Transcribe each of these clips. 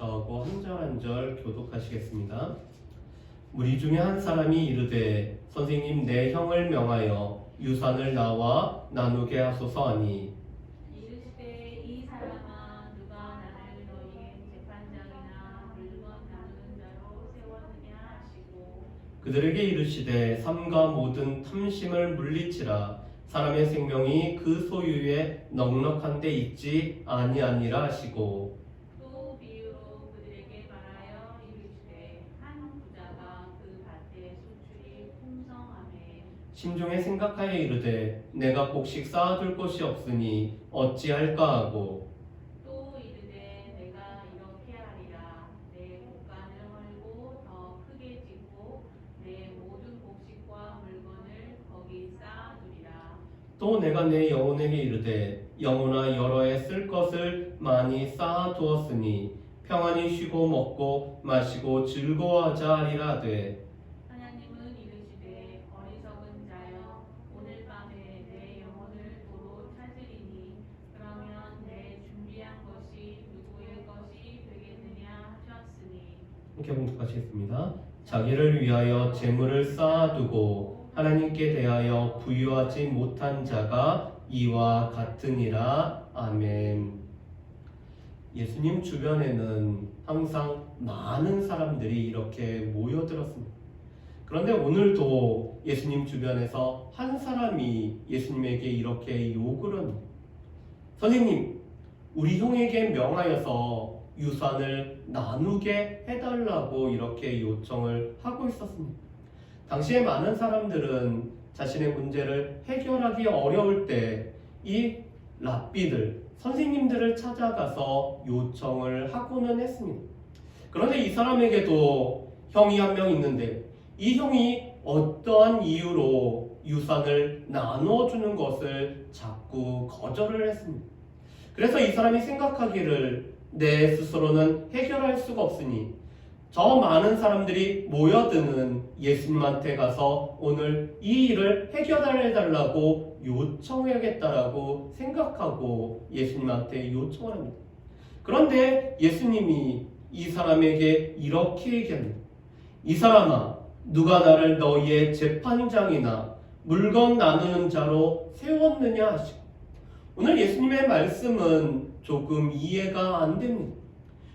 저하고 한 절 한 절 교독하시겠습니다. 무리 중에 한 사람이 이르되 선생님 내 형을 명하여 유산을 나와 나누게 하소서 하니 이르시되 이 사람아 누가 나를 너희의 재판장이나 물건 나누는 자로 세웠느냐 하시고 그들에게 이르시되 삼가 모든 탐심을 물리치라 사람의 생명이 그 소유에 넉넉한 데 있지 아니하니라 하시고 또 비유로 그들에게 말하여 이르시되 한 부자가 그 밭에 소출이 풍성하매 심중에 생각하여 이르되 내가 곡식 쌓아둘 곳이 없으니 어찌할까 하고 또 이르되 내가 이렇게 하리라 내 곡간을 헐고 더 크게 짓고 내 모든 곡식과 물건을 거기 쌓아두리라. 또 내가 내 영혼에게 이르되 영혼아 여러 해 쓸 것을 많이 쌓아두었으니 평안히 쉬고 먹고 마시고 즐거워하자 하리라 하되 하나님은 이르시되 어리석은 자여 오늘 밤에 내 영혼을 도로 찾으리니 그러면 내 준비한 것이 누구의 것이 되겠느냐 하셨으니 이렇게 봉독하시겠습니다. 자기를 위하여 재물을 쌓아두고 하나님께 대하여 부유하지 못한 자가 이와 같으니라. 아멘. 예수님 주변에는 항상 많은 사람들이 이렇게 모여들었습니다. 그런데 오늘도 예수님 주변에서 한 사람이 예수님에게 이렇게 요구를 합니다. 선생님, 우리 형에게 명하여서 유산을 나누게 해달라고 이렇게 요청을 하고 있었습니다. 당시에 많은 사람들은 자신의 문제를 해결하기 어려울 때 이 랍비들, 선생님들을 찾아가서 요청을 하고는 했습니다. 그런데 이 사람에게도 형이 한 명 있는데 이 형이 어떠한 이유로 유산을 나눠주는 것을 자꾸 거절을 했습니다. 그래서 이 사람이 생각하기를 내 스스로는 해결할 수가 없으니 저 많은 사람들이 모여드는 예수님한테 가서 오늘 이 일을 해결해달라고 요청해야겠다라고 생각하고 예수님한테 요청을 합니다. 그런데 예수님이 이 사람에게 이렇게 얘기합니다. 이 사람아, 누가 나를 너희의 재판장이나 물건 나누는 자로 세웠느냐 하시고 오늘 예수님의 말씀은 조금 이해가 안 됩니다.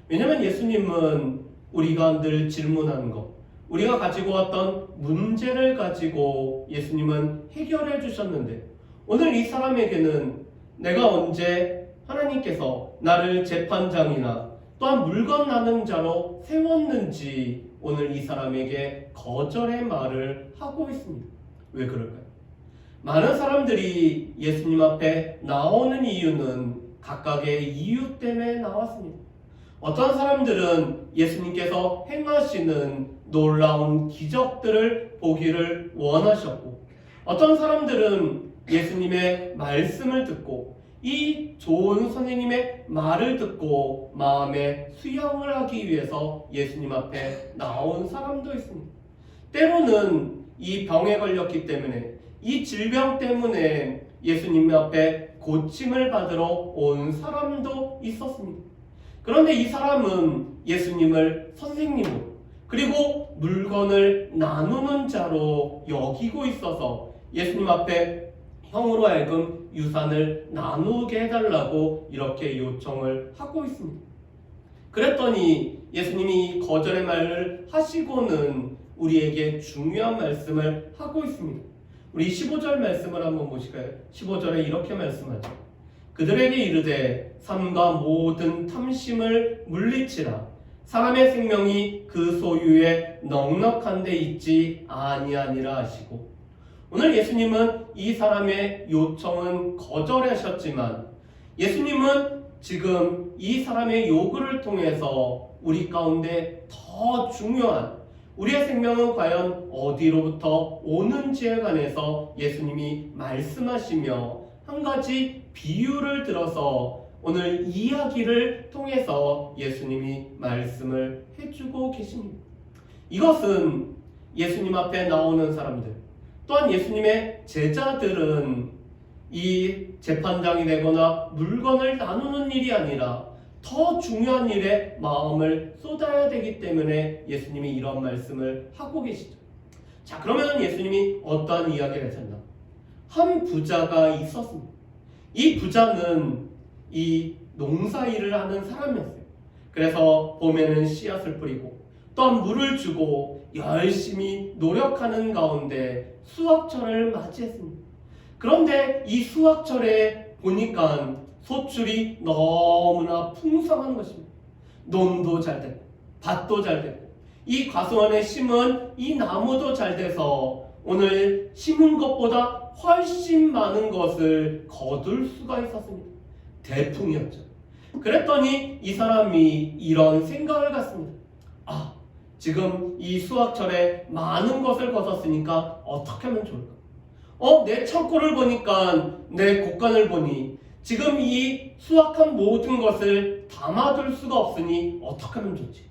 왜냐하면 예수님은 우리가 늘 질문하는 것, 우리가 가지고 왔던 문제를 가지고 예수님은 해결해 주셨는데 오늘 이 사람에게는 내가 언제 하나님께서 나를 재판장이나 또한 물건 나누는 자로 세웠는지 오늘 이 사람에게 거절의 말을 하고 있습니다. 왜 그럴까요? 많은 사람들이 예수님 앞에 나오는 이유는 각각의 이유 때문에 나왔습니다. 어떤 사람들은 예수님께서 행하시는 놀라운 기적들을 보기를 원하셨고 어떤 사람들은 예수님의 말씀을 듣고 이 좋은 선생님의 말을 듣고 마음에 수용을 하기 위해서 예수님 앞에 나온 사람도 있습니다. 때로는 이 병에 걸렸기 때문에 이 질병 때문에 예수님 앞에 고침을 받으러 온 사람도 있었습니다. 그런데 이 사람은 예수님을 선생님으로 그리고 물건을 나누는 자로 여기고 있어서 예수님 앞에 형으로 하여금 유산을 나누게 해달라고 이렇게 요청을 하고 있습니다. 그랬더니 예수님이 거절의 말을 하시고는 우리에게 중요한 말씀을 하고 있습니다. 우리 15절 말씀을 한번 보실까요? 15절에 이렇게 말씀하죠. 그들에게 이르되 삼가 모든 탐심을 물리치라 사람의 생명이 그 소유에 넉넉한 데 있지 아니하니라 하시고 오늘 예수님은 이 사람의 요청은 거절하셨지만 예수님은 지금 이 사람의 요구를 통해서 우리 가운데 더 중요한 우리의 생명은 과연 어디로부터 오는지에 관해서 예수님이 말씀하시며 한 가지 비유를 들어서 오늘 이야기를 통해서 예수님이 말씀을 해주고 계십니다. 이것은 예수님 앞에 나오는 사람들 또한 예수님의 제자들은 이 재판장이 되거나 물건을 나누는 일이 아니라 더 중요한 일에 마음을 쏟아야 되기 때문에 예수님이 이런 말씀을 하고 계시죠. 자, 그러면 예수님이 어떠한 이야기를 하셨나? 한 부자가 있었습니다. 이 부자는 이 농사일을 하는 사람이었어요. 그래서 봄에는 씨앗을 뿌리고 또한 물을 주고 열심히 노력하는 가운데 수확철을 맞이했습니다. 그런데 이 수확철에 보니까 소출이 너무나 풍성한 것입니다. 논도 잘 됐고 밭도 잘 됐고 이 과수원에 심은 이 나무도 잘 돼서 오늘 심은 것보다 훨씬 많은 것을 거둘 수가 있었습니다. 대풍이었죠. 그랬더니 이 사람이 이런 생각을 갖습니다. 아, 지금 이 수확철에 많은 것을 거뒀으니까 어떻게 하면 좋을까? 내 창고를 보니까 내 곡간을 보니 지금 이 수확한 모든 것을 담아둘 수가 없으니 어떻게 하면 좋지?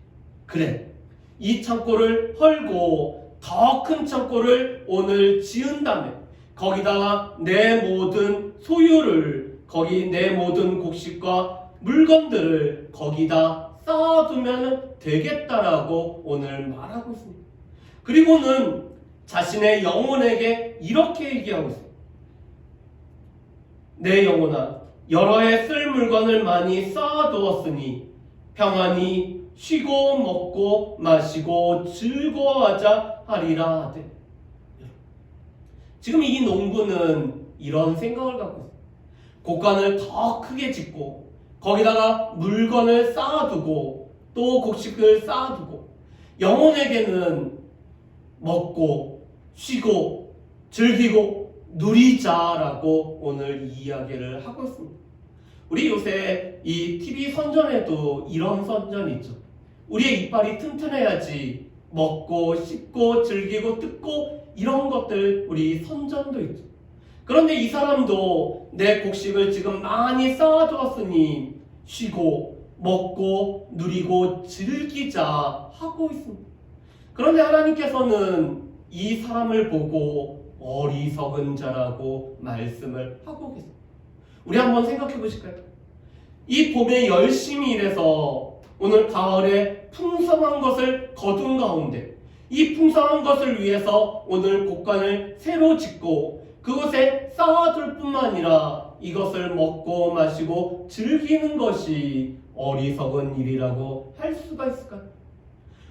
그래, 이 창고를 헐고 더 큰 창고를 오늘 지은 다음에 거기다가 내 모든 소유를, 거기 내 모든 곡식과 물건들을 거기다 쌓아두면 되겠다라고 오늘 말하고 있습니다. 그리고는 자신의 영혼에게 이렇게 얘기하고 있습니다. 내 영혼아, 여러 해 쓸 물건을 많이 쌓아두었으니 평안히 쉬고 먹고 마시고 즐거워하자 하리라 하되. 지금 이 농부는 이런 생각을 갖고 있어요. 곡간을 더 크게 짓고 거기다가 물건을 쌓아두고 또 곡식을 쌓아두고 영혼에게는 먹고 쉬고 즐기고 누리자라고 오늘 이야기를 하고 있습니다. 우리 요새 이 TV 선전에도 이런 선전이 있죠. 우리의 이빨이 튼튼해야지 먹고 씹고 즐기고 뜯고 이런 것들 우리 선전도 있죠. 그런데 이 사람도 내 곡식을 지금 많이 쌓아두었으니 쉬고 먹고 누리고 즐기자 하고 있습니다. 그런데 하나님께서는 이 사람을 보고 어리석은 자라고 말씀을 하고 계십니다. 우리 한번 생각해 보실까요? 이 봄에 열심히 일해서 오늘 가을에 풍성한 것을 거둔 가운데 이 풍성한 것을 위해서 오늘 곡간을 새로 짓고 그곳에 쌓아둘 뿐만 아니라 이것을 먹고 마시고 즐기는 것이 어리석은 일이라고 할 수가 있을까요?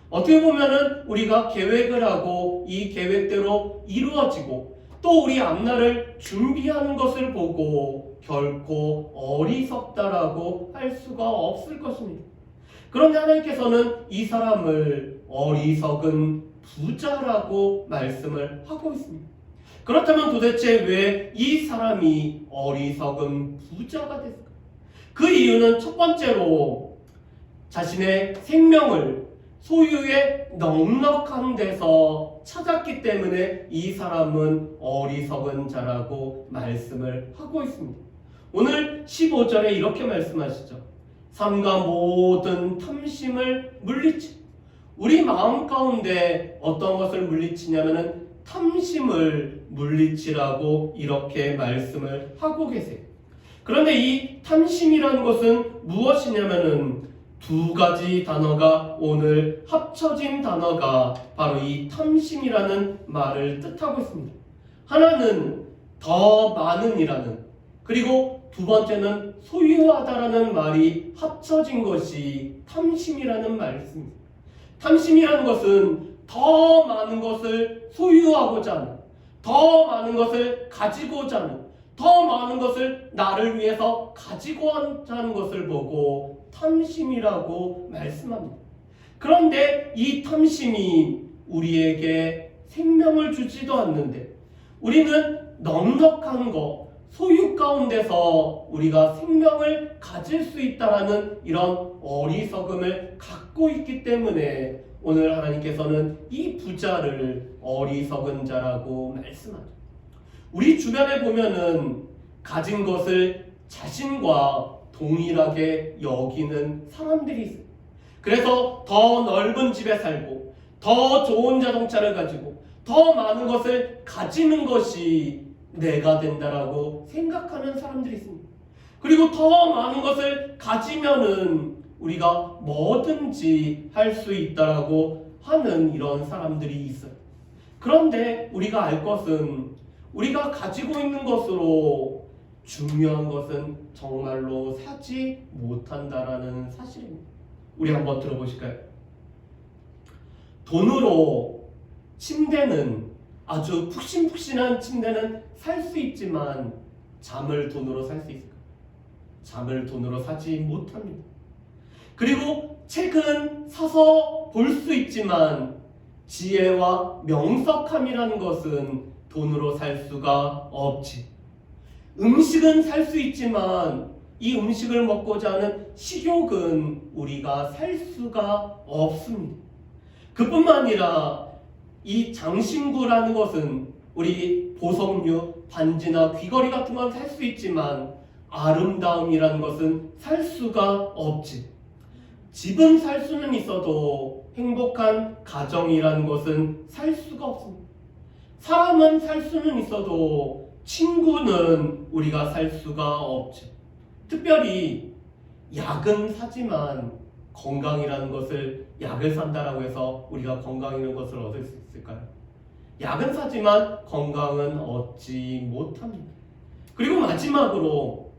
어떻게 보면은 우리가 계획을 하고 이 계획대로 이루어지고 또 우리 앞날을 준비하는 것을 보고 결코 어리석다라고 할 수가 없을 것입니다. 그런데 하나님께서는 이 사람을 어리석은 부자라고 말씀을 하고 있습니다. 그렇다면 도대체 왜 이 사람이 어리석은 부자가 됐을까? 그 이유는 첫 번째로 자신의 생명을 소유의 넉넉한 데서 찾았기 때문에 이 사람은 어리석은 자라고 말씀을 하고 있습니다. 오늘 15절에 이렇게 말씀하시죠. 삼가 모든 탐심을 물리치. 우리 마음 가운데 어떤 것을 물리치냐면은 탐심을 물리치라고 이렇게 말씀을 하고 계세요. 그런데 이 탐심이라는 것은 무엇이냐면은 두 가지 단어가 오늘 합쳐진 단어가 바로 이 탐심이라는 말을 뜻하고 있습니다. 하나는 더 많은 이라는, 그리고 두 번째는 소유하다라는 말이 합쳐진 것이 탐심이라는 말씀입니다. 탐심이라는 것은 더 많은 것을 소유하고자 하는, 더 많은 것을 가지고자 하는, 더 많은 것을 나를 위해서 가지고 하는 것을 보고 탐심이라고 말씀합니다. 그런데 이 탐심이 우리에게 생명을 주지도 않는데 우리는 넉넉한 것, 소유 가운데서 우리가 생명을 가질 수 있다라는 이런 어리석음을 갖고 있기 때문에 오늘 하나님께서는 이 부자를 어리석은 자라고 말씀하죠. 우리 주변에 보면은 가진 것을 자신과 동일하게 여기는 사람들이 있어요. 그래서 더 넓은 집에 살고 더 좋은 자동차를 가지고 더 많은 것을 가지는 것이 내가 된다라고 생각하는 사람들이 있습니다. 그리고 더 많은 것을 가지면은 우리가 뭐든지 할 수 있다라고 하는 이런 사람들이 있어요. 그런데 우리가 알 것은 우리가 가지고 있는 것으로 중요한 것은 정말로 사지 못한다라는 사실입니다. 우리 한번 들어보실까요? 돈으로 침대는 아주 푹신푹신한 침대는 살 수 있지만 잠을 돈으로 살 수 있을까? 잠을 돈으로 사지 못합니다. 그리고 책은 사서 볼 수 있지만 지혜와 명석함이라는 것은 돈으로 살 수가 없지. 음식은 살 수 있지만 이 음식을 먹고자 하는 식욕은 우리가 살 수가 없습니다. 그뿐만 아니라 이 장신구라는 것은 우리 보석류, 반지나 귀걸이 같은 건 살 수 있지만 아름다움이라는 것은 살 수가 없지. 집은 살 수는 있어도 행복한 가정이라는 것은 살 수가 없습니다. 사람은 살 수는 있어도 친구는 우리가 살 수가 없지. 특별히 약은 사지만 건강이라는 것을 약을 산다라고 해서 우리가 건강이라는 것을 얻을 수 있을까요? 약은 사지만 건강은 얻지 못합니다. 그리고 마지막으로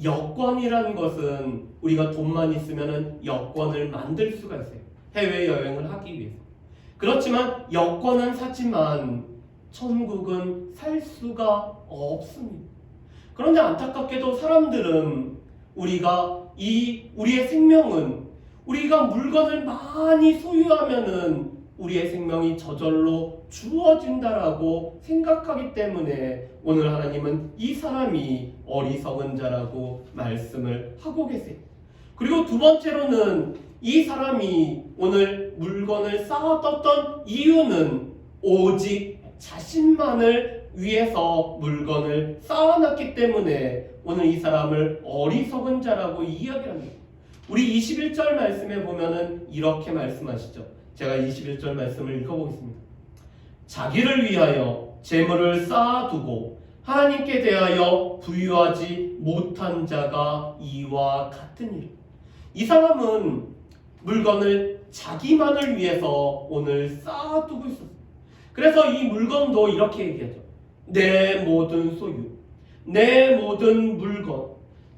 여권이라는 것은 우리가 돈만 있으면 여권을 만들 수가 있어요. 해외여행을 하기 위해서. 그렇지만 여권은 사지만 천국은 살 수가 없습니다. 그런데 안타깝게도 사람들은 우리의 생명은 우리가 물건을 많이 소유하면은 우리의 생명이 저절로 주어진다라고 생각하기 때문에 오늘 하나님은 이 사람이 어리석은 자라고 말씀을 하고 계세요. 그리고 두 번째로는 이 사람이 오늘 물건을 쌓아뒀던 이유는 오직 자신만을 위해서 물건을 쌓아놨기 때문에 오늘 이 사람을 어리석은 자라고 이야기합니다. 우리 21절 말씀에 보면은 이렇게 말씀하시죠. 제가 21절 말씀을 읽어보겠습니다. 자기를 위하여 재물을 쌓아두고 하나님께 대하여 부유하지 못한 자가 이와 같으니라. 이 사람은 물건을 자기만을 위해서 오늘 쌓아두고 있었어요. 그래서 이 물건도 이렇게 얘기하죠. 내 모든 소유, 내 모든 물건,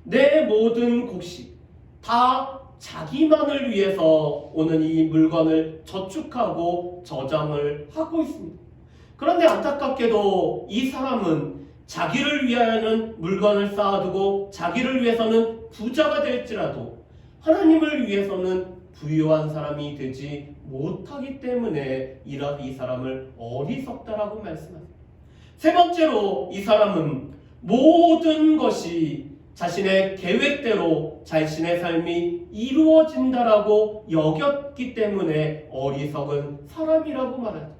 내 모든 곡식 다 자기만을 위해서 오늘 이 물건을 저축하고 저장을 하고 있습니다. 그런데 안타깝게도 이 사람은 자기를 위하여는 물건을 쌓아두고 자기를 위해서는 부자가 될지라도 하나님을 위해서는 부유한 사람이 되지 못하기 때문에 이 사람을 어리석다라고 말씀하세요. 세 번째로 이 사람은 모든 것이 자신의 계획대로 자신의 삶이 이루어진다라고 여겼기 때문에 어리석은 사람이라고 말하죠.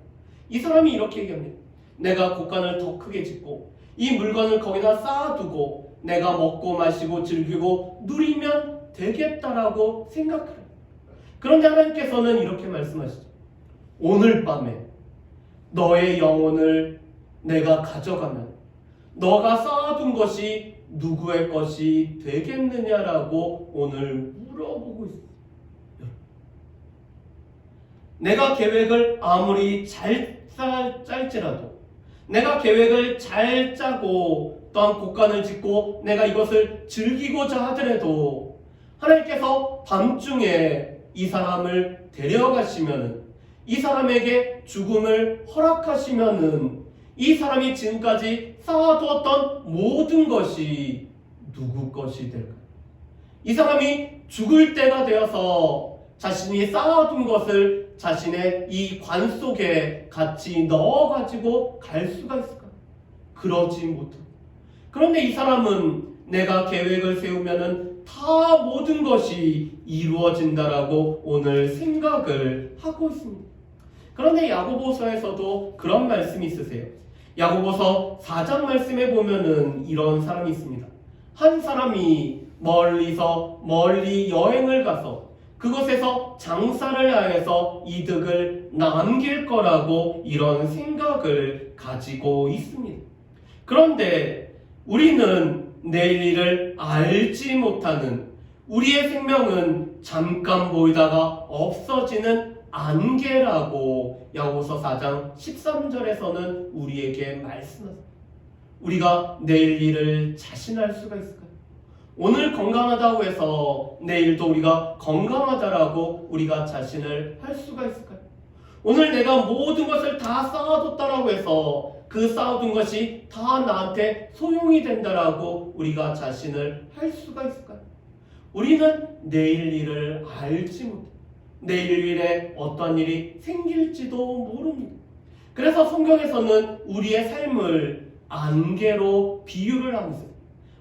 이 사람이 이렇게 얘기합니다. 내가 곳간을 더 크게 짓고 이 물건을 거기다 쌓아두고 내가 먹고 마시고 즐기고 누리면 되겠다라고 생각해요. 그런데 하나님께서는 이렇게 말씀하시죠. 오늘 밤에 너의 영혼을 내가 가져가면 너가 쌓아둔 것이 누구의 것이 되겠느냐라고 오늘 물어보고 있어요. 내가 계획을 아무리 잘 짤지라도 내가 계획을 잘 짜고 또한 곳간을 짓고 내가 이것을 즐기고자 하더라도 하나님께서 밤중에 이 사람을 데려가시면은 이 사람에게 죽음을 허락하시면은 이 사람이 지금까지 쌓아두었던 모든 것이 누구 것이 될까요? 이 사람이 죽을 때가 되어서 자신이 쌓아둔 것을 자신의 이 관 속에 같이 넣어가지고 갈 수가 있을까요? 그러지 못합니다. 그런데 이 사람은 내가 계획을 세우면은 다 모든 것이 이루어진다라고 오늘 생각을 하고 있습니다. 그런데 야고보서에서도 그런 말씀이 있으세요. 야고보서 4장 말씀에 보면은 이런 사람이 있습니다. 한 사람이 멀리 여행을 가서 그곳에서 장사를 하여서 이득을 남길 거라고 이런 생각을 가지고 있습니다. 그런데 우리는 내일 일을 알지 못하는 우리의 생명은 잠깐 보이다가 없어지는 안개라고 야고보서 4장 13절에서는 우리에게 말씀하십니다. 우리가 내일 일을 자신할 수가 있을까요? 오늘 건강하다고 해서 내일도 우리가 건강하다라고 우리가 자신을 할 수가 있을까요? 오늘 내가 모든 것을 다 쌓아뒀다라고 해서 그 쌓아둔 것이 다 나한테 소용이 된다라고 우리가 자신을 할 수가 있을까요? 우리는 내일 일을 알지 못해요. 내일 일에 어떤 일이 생길지도 모릅니다. 그래서 성경에서는 우리의 삶을 안개로 비유를 하고 있어요.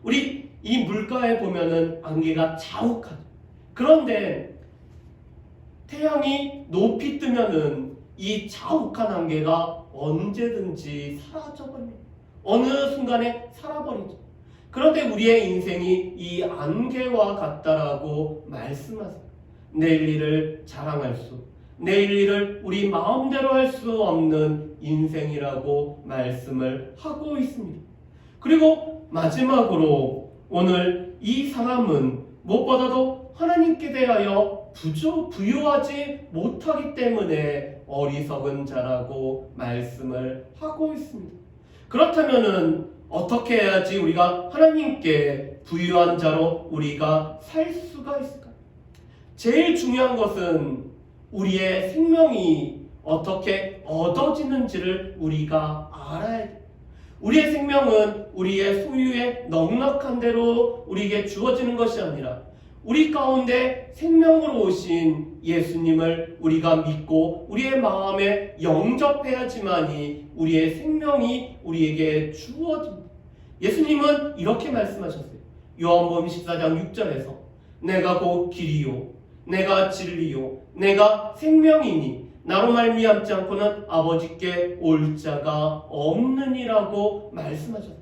우리 이 물가에 보면은 안개가 자욱하죠. 그런데 태양이 높이 뜨면은 이 자욱한 안개가 언제든지 사라져버립니다. 어느 순간에 살아버리죠. 그런데 우리의 인생이 이 안개와 같다라고 말씀하세요. 내일 일을 자랑할 수, 내일 일을 우리 마음대로 할 수 없는 인생이라고 말씀을 하고 있습니다. 그리고 마지막으로 오늘 이 사람은 무엇보다도 하나님께 대하여 부유하지 못하기 때문에 어리석은 자라고 말씀을 하고 있습니다. 그렇다면은 어떻게 해야지 우리가 하나님께 부유한 자로 우리가 살 수가 있을까? 제일 중요한 것은 우리의 생명이 어떻게 얻어지는지를 우리가 알아야 돼. 우리의 생명은 우리의 소유의 넉넉한 대로 우리에게 주어지는 것이 아니라 우리 가운데 생명으로 오신 예수님을 우리가 믿고 우리의 마음에 영접해야지만이 우리의 생명이 우리에게 주어집니다. 예수님은 이렇게 말씀하셨어요. 요한복음 14장 6절에서 내가 곧 길이요 내가 진리요 내가 생명이니 나로 말미암지 않고는 아버지께 올 자가 없느니라고 말씀하셨어요.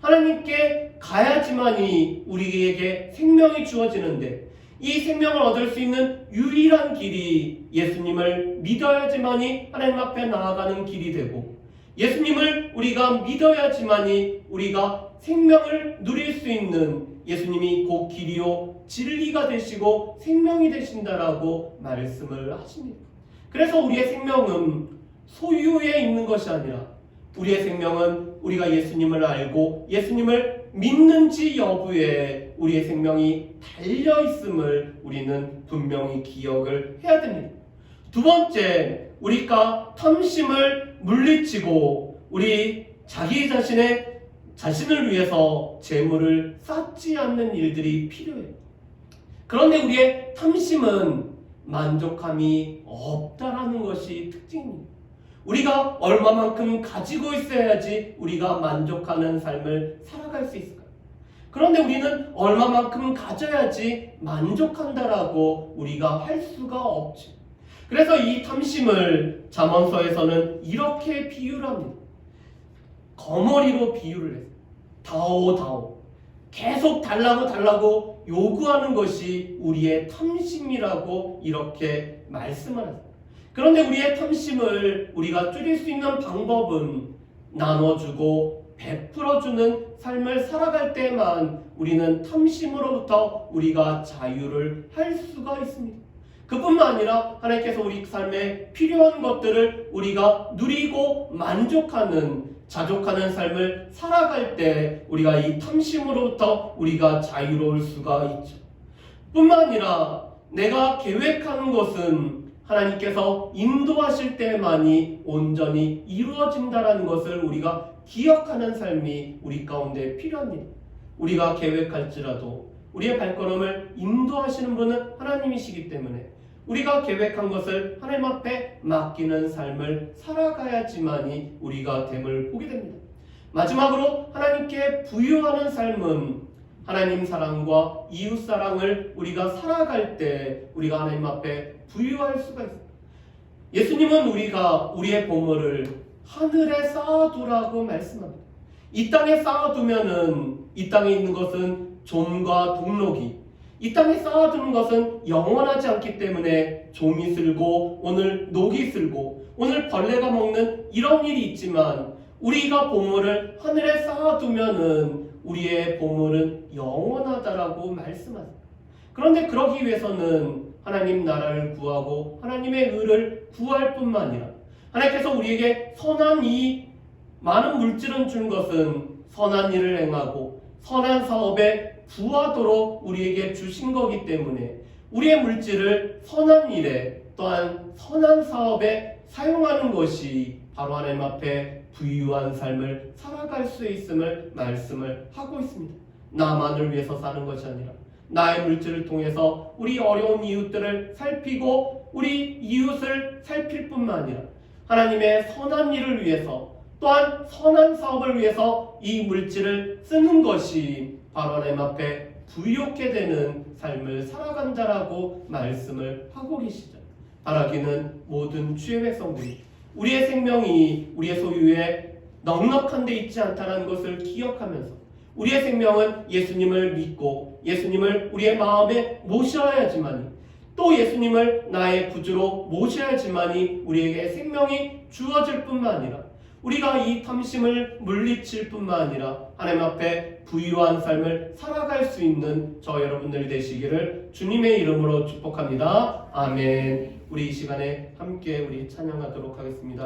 하나님께 가야지만이 우리에게 생명이 주어지는데 이 생명을 얻을 수 있는 유일한 길이 예수님을 믿어야지만이 하나님 앞에 나아가는 길이 되고 예수님을 우리가 믿어야지만이 우리가 생명을 누릴 수 있는 예수님이 곧 길이요 진리가 되시고 생명이 되신다라고 말씀을 하십니다. 그래서 우리의 생명은 소유에 있는 것이 아니라 우리의 생명은 우리가 예수님을 알고 예수님을 믿는지 여부에 우리의 생명이 달려있음을 우리는 분명히 기억을 해야 됩니다. 두 번째, 우리가 탐심을 물리치고 우리 자기 자신을 위해서 재물을 쌓지 않는 일들이 필요해요. 그런데 우리의 탐심은 만족함이 없다라는 것이 특징입니다. 우리가 얼마만큼 가지고 있어야지 우리가 만족하는 삶을 살아갈 수 있을까요? 그런데 우리는 얼마만큼 가져야지 만족한다라고 우리가 할 수가 없죠. 그래서 이 탐심을 잠언서에서는 이렇게 비유를 합니다. 거머리로 비유를 했어요. 다오. 계속 달라고 요구하는 것이 우리의 탐심이라고 이렇게 말씀을 하세요. 그런데 우리의 탐심을 우리가 줄일 수 있는 방법은 나눠주고 베풀어주는 삶을 살아갈 때만 우리는 탐심으로부터 우리가 자유를 할 수가 있습니다. 그뿐만 아니라 하나님께서 우리 삶에 필요한 것들을 우리가 누리고 만족하는 자족하는 삶을 살아갈 때 우리가 이 탐심으로부터 우리가 자유로울 수가 있죠. 뿐만 아니라 내가 계획하는 것은 하나님께서 인도하실 때만이 온전히 이루어진다는 것을 우리가 기억하는 삶이 우리 가운데 필요합니다. 우리가 계획할지라도 우리의 발걸음을 인도하시는 분은 하나님이시기 때문에 우리가 계획한 것을 하나님 앞에 맡기는 삶을 살아가야지만이 우리가 됨을 보게 됩니다. 마지막으로 하나님께 부유하는 삶은 하나님 사랑과 이웃 사랑을 우리가 살아갈 때 우리가 하나님 앞에 부유할 수가 있습니다. 예수님은 우리의 보물을 하늘에 쌓아두라고 말씀합니다. 이 땅에 쌓아두면은 이 땅에 있는 것은 좀과 동록이 이 땅에 쌓아두는 것은 영원하지 않기 때문에 좀이 슬고 오늘 녹이 슬고 오늘 벌레가 먹는 이런 일이 있지만 우리가 보물을 하늘에 쌓아두면은 우리의 보물은 영원하다라고 말씀하세요. 그런데 그러기 위해서는 하나님 나라를 구하고 하나님의 의를 구할 뿐만 아니라 하나님께서 우리에게 선한 이 많은 물질은 준 것은 선한 일을 행하고 선한 사업에 부하도록 우리에게 주신 거기 때문에 우리의 물질을 선한 일에 또한 선한 사업에 사용하는 것이 바로 하나님 앞에 부유한 삶을 살아갈 수 있음을 말씀을 하고 있습니다. 나만을 위해서 사는 것이 아니라 나의 물질을 통해서 우리 어려운 이웃들을 살피고 우리 이웃을 살필 뿐만 아니라 하나님의 선한 일을 위해서 또한 선한 사업을 위해서 이 물질을 쓰는 것이 바로 하나님 앞에 부유하게 되는 삶을 살아간다라고 말씀을 하고 계시죠. 바라기는 모든 주의 백성들이 우리의 생명이 우리의 소유에 넉넉한 데 있지 않다는 것을 기억하면서 우리의 생명은 예수님을 믿고 예수님을 우리의 마음에 모셔야지만이 또 예수님을 나의 구주로 모셔야지만이 우리에게 생명이 주어질 뿐만 아니라 우리가 이 탐심을 물리칠 뿐만 아니라 하나님 앞에 부유한 삶을 살아갈 수 있는 저 여러분들이 되시기를 주님의 이름으로 축복합니다. 아멘. 우리 이 시간에 함께 우리 찬양하도록 하겠습니다.